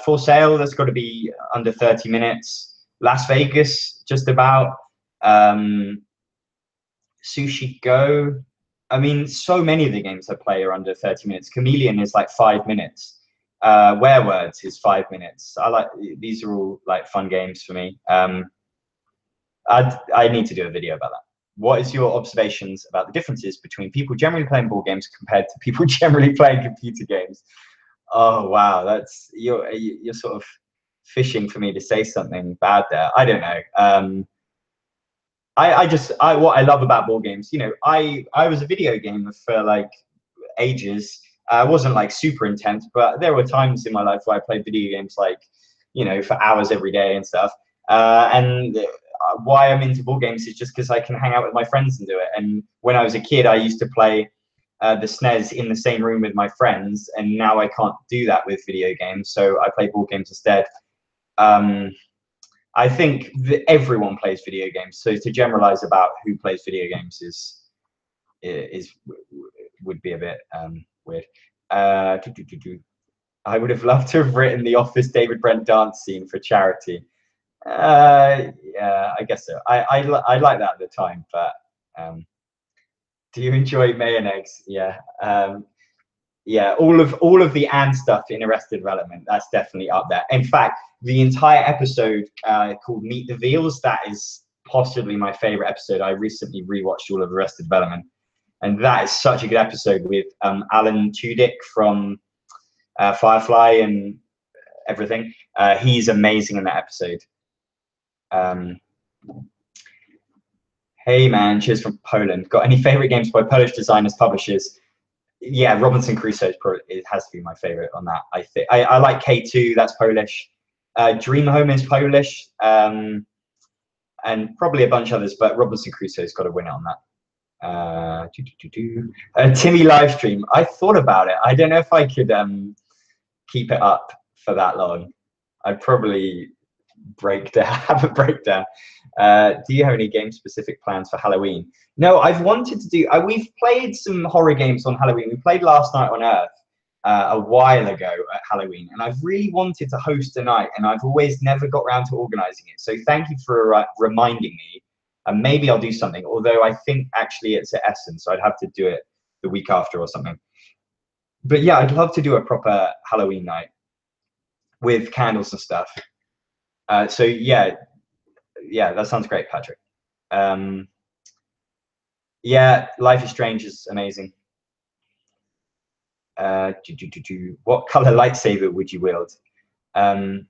For Sale, that's got to be under 30 minutes. Las Vegas, just about. Sushi Go. I mean, so many of the games I play are under 30 minutes. Chameleon is like 5 minutes. Werewords is 5 minutes. These are all like fun games for me. I need to do a video about that. What is your observations about the differences between people generally playing board games compared to people generally playing computer games? Oh wow, you're sort of fishing for me to say something bad there. I don't know. What I love about board games, you know, I was a video gamer for like ages. I wasn't like super intense, but there were times in my life where I played video games like, you know, for hours every day and stuff. And why I'm into board games is just because I can hang out with my friends and do it. And when I was a kid, I used to play the SNES in the same room with my friends, and now I can't do that with video games, so I play board games instead. I think that everyone plays video games, so to generalize about who plays video games is would be a bit weird. I would have loved to have written the Office David Brent dance scene for charity. Yeah, I guess so. I like that at the time, but do you enjoy mayonnaise? Yeah. Yeah, all of the and stuff in Arrested Development, that's definitely up there. In fact, the entire episode called Meet the Veals, that is possibly my favorite episode. I recently rewatched all of Arrested Development, and that is such a good episode with Alan Tudyk from Firefly and everything. He's amazing in that episode. Hey man, cheers from Poland. Got any favorite games by Polish designers, publishers? Yeah, Robinson Crusoe it has to be my favorite on that. I think I like K2. That's Polish. Dream Home is Polish, and probably a bunch of others. But Robinson Crusoe's got to win it on that. Timmy Livestream. I thought about it. I don't know if I could keep it up for that long. I'd probably have a breakdown. Do you have any game-specific plans for Halloween? No, I've wanted to do. We've played some horror games on Halloween. We played Last Night on Earth a while ago at Halloween, and I've really wanted to host a night, and I've always never got around to organising it. So thank you for reminding me, and maybe I'll do something. Although I think actually it's at Essen, so I'd have to do it the week after or something. But yeah, I'd love to do a proper Halloween night with candles and stuff. So yeah, that sounds great, Patrick. Yeah, Life is Strange is amazing. What color lightsaber would you wield? I'm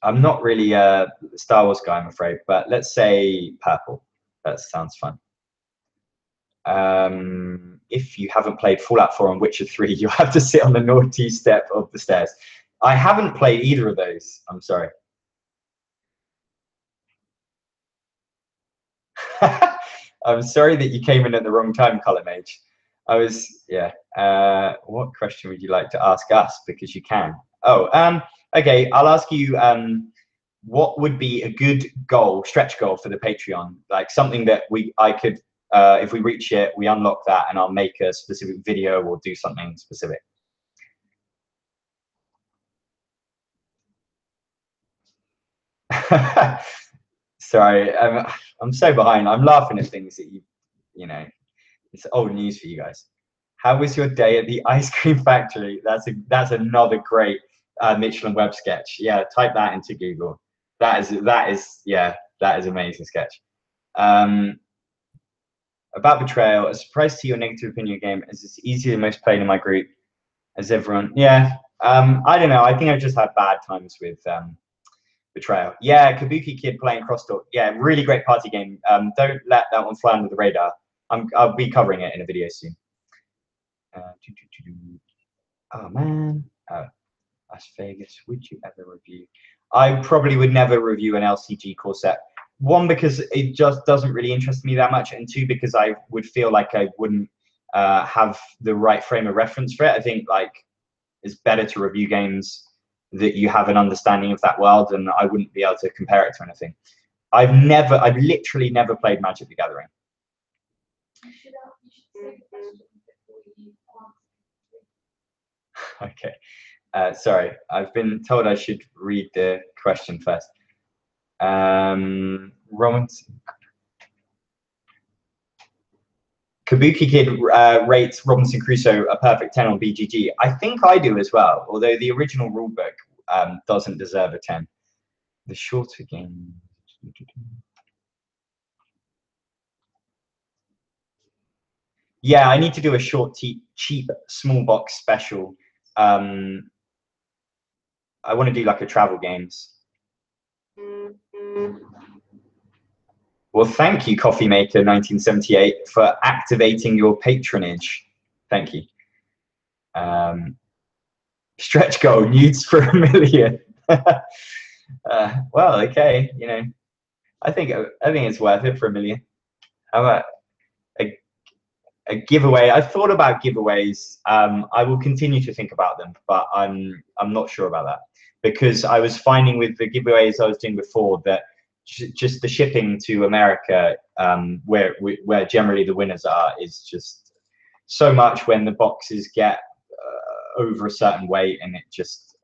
not really a Star Wars guy, I'm afraid, but let's say purple. That sounds fun. If you haven't played Fallout 4 and Witcher 3, you'll have to sit on the naughty step of the stairs. I haven't played either of those. I'm sorry. I'm sorry that you came in at the wrong time, Color Mage. What question would you like to ask us? Because you can. Oh, okay. I'll ask you. What would be a good goal, stretch goal for the Patreon? Like something that I could, if we reach it, we unlock that, and I'll make a specific video or do something specific. Sorry, I'm so behind. I'm laughing at things that you know, it's old news for you guys. How was your day at the ice cream factory? That's another great Michelin web sketch. Yeah, type that into Google. That is amazing sketch. About betrayal, a surprise to your negative opinion game is this easily the most played in my group as everyone. Yeah. I don't know. I think I've just had bad times with Betrayal. Yeah, Kabuki Kid playing Crosstalk. Yeah, really great party game. Don't let that one fly under the radar. I'll be covering it in a video soon. Oh man, Las Vegas. Would you ever review? I probably would never review an LCG core set. One, because it just doesn't really interest me that much, and two, because I would feel like I wouldn't have the right frame of reference for it. I think like it's better to review games that you have an understanding of that world, and I wouldn't be able to compare it to anything. I've literally never played Magic the Gathering. Okay, sorry, I've been told I should read the question first. Kabuki Kid rates Robinson Crusoe a perfect 10 on BGG. I think I do as well, although the original rulebook doesn't deserve a 10. The shorter game. Yeah, I need to do a short, cheap, small box special. I want to do like a travel games. Well, thank you, Coffee Maker 1978, for activating your patronage. Thank you. Stretch goal, nudes for 1 million. Well, okay, you know, I think it's worth it for 1 million. How about a giveaway? I thought about giveaways. I will continue to think about them, but I'm not sure about that, because I was finding with the giveaways I was doing before that just the shipping to America, where generally the winners are, is just so much when the boxes get over a certain weight, and it just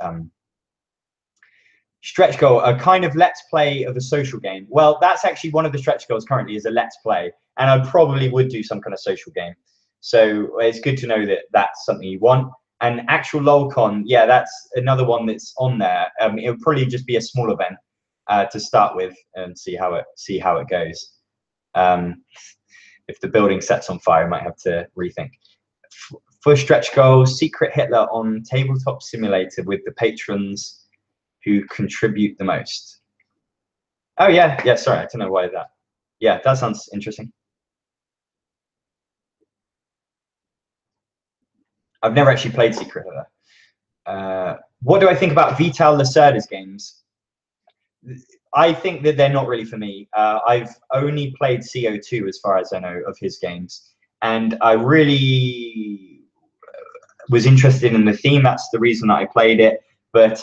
stretch goal, a kind of let's play of a social game. Well, that's actually one of the stretch goals currently, is a let's play, and I probably would do some kind of social game. So it's good to know that that's something you want. And Actualol Con, yeah, that's another one that's on there. It'll probably just be a small event to start with, and see how it goes. If the building sets on fire, I might have to rethink. For stretch goals, Secret Hitler on Tabletop Simulator with the patrons who contribute the most. Oh yeah, sorry, I don't know why that. Yeah, that sounds interesting. I've never actually played Secret Hitler. What do I think about Vital Lacerda's games? I think that they're not really for me. I've only played CO2 as far as I know of his games, and I really was interested in the theme. That's the reason that I played it, but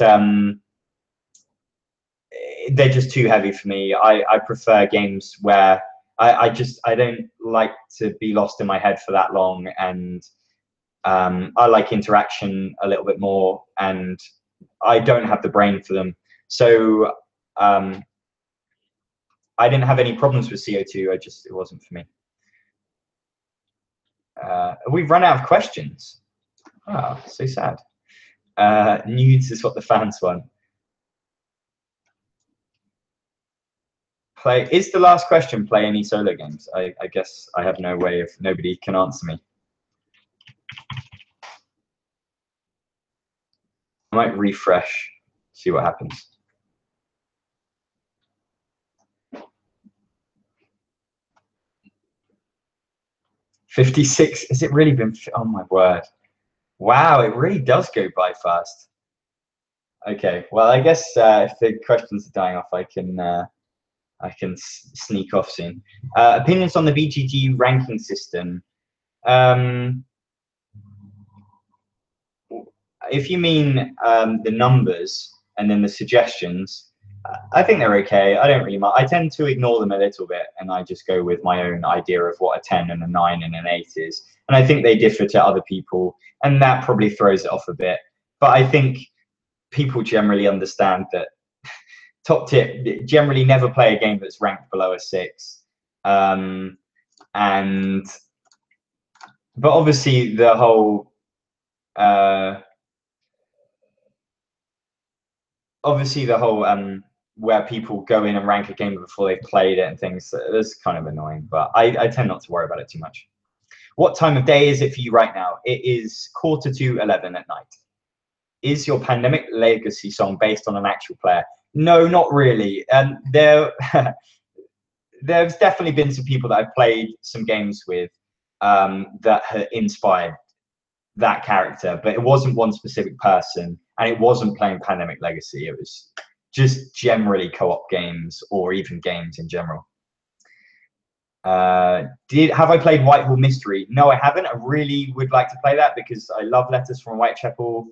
they're just too heavy for me. I prefer games where I don't like to be lost in my head for that long, and I like interaction a little bit more, and I don't have the brain for them. So I didn't have any problems with CO2. It wasn't for me. We've run out of questions. Oh, so sad. Nudes is what the fans want. Is the last question, play any solo games? I guess I have no way of, nobody can answer me. I might refresh, see what happens. $56, has it really been, oh my word. Wow, it really does go by fast. Okay, well, I guess if the questions are dying off, I can sneak off soon. Opinions on the BGG ranking system. If you mean the numbers and then the suggestions, I think they're okay. I don't really mind. I tend to ignore them a little bit, and I just go with my own idea of what a 10 and a 9 and an 8 is. And I think they differ to other people, and that probably throws it off a bit. But I think people generally understand that. Top tip, generally never play a game that's ranked below a 6. But obviously the whole where people go in and rank a game before they've played it and things, that's kind of annoying, but I tend not to worry about it too much. What time of day is it for you right now? It is 11:15 at night. Is your Pandemic Legacy song based on an actual player? No, not really. There's definitely been some people that I've played some games with that have inspired that character, but it wasn't one specific person, and it wasn't playing Pandemic Legacy. It was just generally co-op games, or even games in general. Have I played Whitehall Mystery? No, I haven't. I really would like to play that because I love Letters from Whitechapel,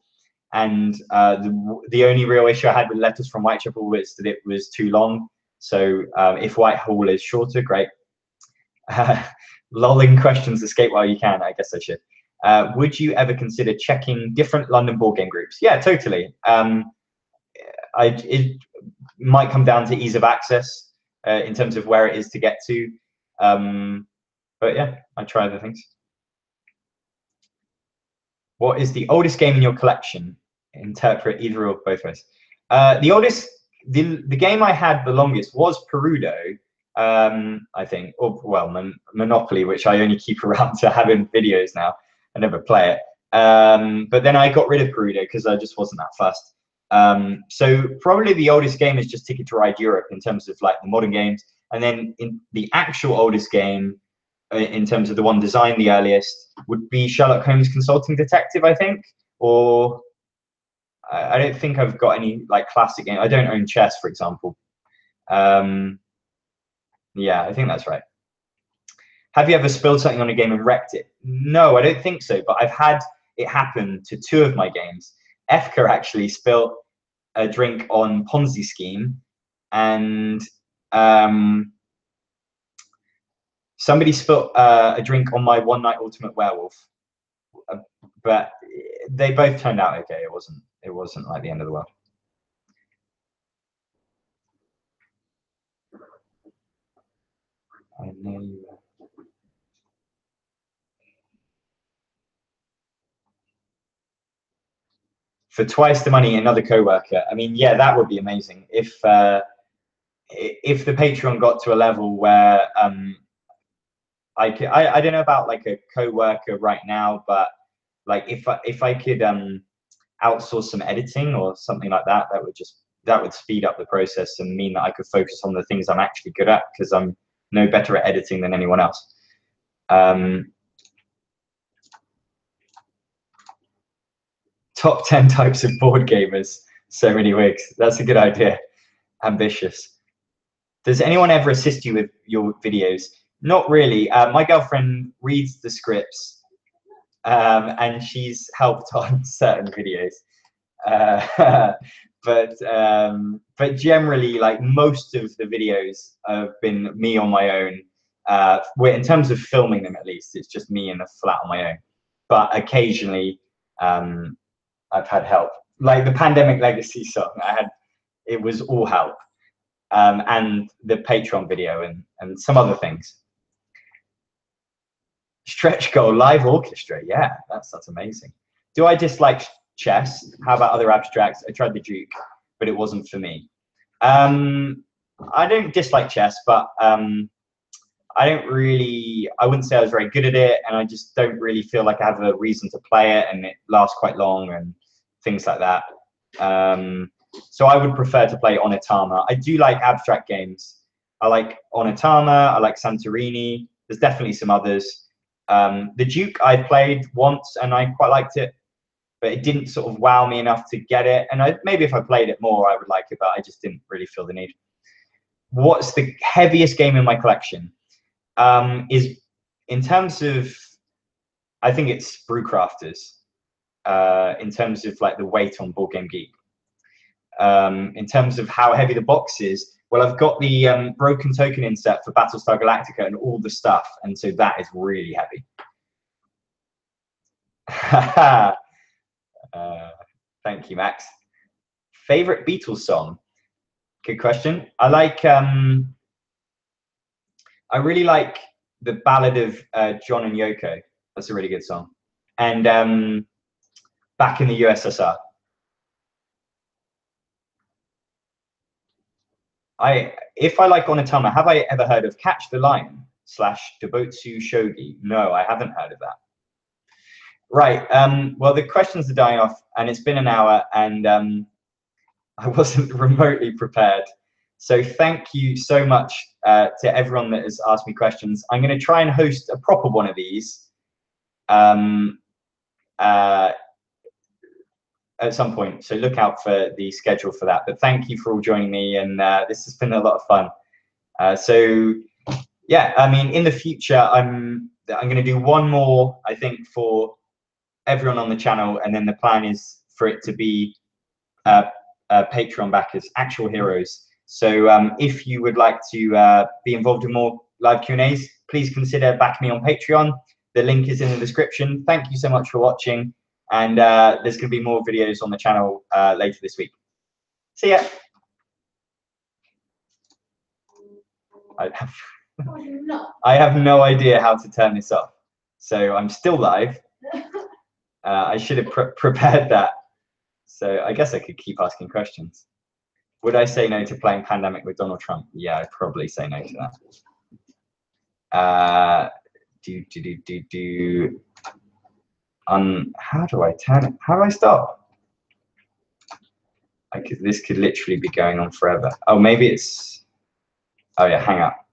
and the only real issue I had with Letters from Whitechapel was that it was too long. So if Whitehall is shorter, great. Lolling questions, escape while you can. I guess I should. Would you ever consider checking different London board game groups? Yeah, totally. It might come down to ease of access in terms of where it is to get to. But yeah, I try other things. What is the oldest game in your collection? Interpret either or both ways. The game I had the longest was Perudo, I think, or well, Monopoly, which I only keep around to have in videos now. I never play it. But then I got rid of Perudo because I just wasn't that fussed. So probably the oldest game is just Ticket to Ride Europe in terms of like the modern games. And then in the actual oldest game, in terms of the one designed the earliest, would be Sherlock Holmes Consulting Detective, I think. Or I don't think I've got any like classic game. I don't own chess, for example. Yeah, I think that's right. Have you ever spilled something on a game and wrecked it? No, I don't think so, but I've had it happen to 2 of my games. Efka actually spilled a drink on Ponzi Scheme, and Somebody spilled a drink on my One Night Ultimate Werewolf, but they both turned out okay. It wasn't like the end of the world. I know you. For twice the money, another coworker. I mean, yeah, that would be amazing if the Patreon got to a level where I don't know about like a coworker right now, but like if I could outsource some editing or something like that, that would speed up the process and mean that I could focus on the things I'm actually good at, because I'm no better at editing than anyone else. Top 10 types of board gamers. So many wigs. That's a good idea. Ambitious. Does anyone ever assist you with your videos? Not really. My girlfriend reads the scripts, and she's helped on certain videos. But generally, like most of the videos have been me on my own. In terms of filming them, at least, it's just me in a flat on my own. But occasionally, I've had help. Like the Pandemic Legacy song, it was all help. And the Patreon video and some other things. Stretch goal, live orchestra. Yeah, that's amazing. Do I dislike chess? How about other abstracts? I tried the Duke, but it wasn't for me. I don't dislike chess, but I wouldn't say I was very good at it, and I just don't really feel like I have a reason to play it, and it lasts quite long and things like that. So I would prefer to play Onitama. I do like abstract games. I like Onitama, I like Santorini. There's definitely some others. The Duke I played once and I quite liked it, but it didn't sort of wow me enough to get it. And maybe if I played it more, I would like it, but I just didn't really feel the need. What's the heaviest game in my collection? Is in terms of, I think it's Brewcrafters, in terms of like the weight on Board Game Geek. In terms of how heavy the box is, well, I've got the broken token inset for Battlestar Galactica and all the stuff, and so that is really heavy. Thank you, Max. Favorite Beatles song? Good question. I really like the Ballad of John and Yoko. That's a really good song. And Back in the USSR. If I like Onitama, have I ever heard of Catch the Lion / Dobotsu Shogi? No, I haven't heard of that. Right. Well, the questions are dying off, and it's been an hour, and I wasn't remotely prepared. So thank you so much to everyone that has asked me questions. I'm going to try and host a proper one of these at some point. So look out for the schedule for that. But thank you for all joining me, and this has been a lot of fun. So yeah, I mean, in the future, I'm going to do one more, I think, for everyone on the channel, and then the plan is for it to be Patreon backers, actual heroes. So if you would like to be involved in more live Q&As, please consider backing me on Patreon. The link is in the description. Thank you so much for watching, and there's going to be more videos on the channel later this week. See ya. I have no idea how to turn this off, so I'm still live. I should have prepared that. So I guess I could keep asking questions. Would I say no to playing Pandemic with Donald Trump? Yeah, I'd probably say no to that. How do I turn it? How do I stop? This could literally be going on forever. Oh, maybe it's, oh yeah, hang up.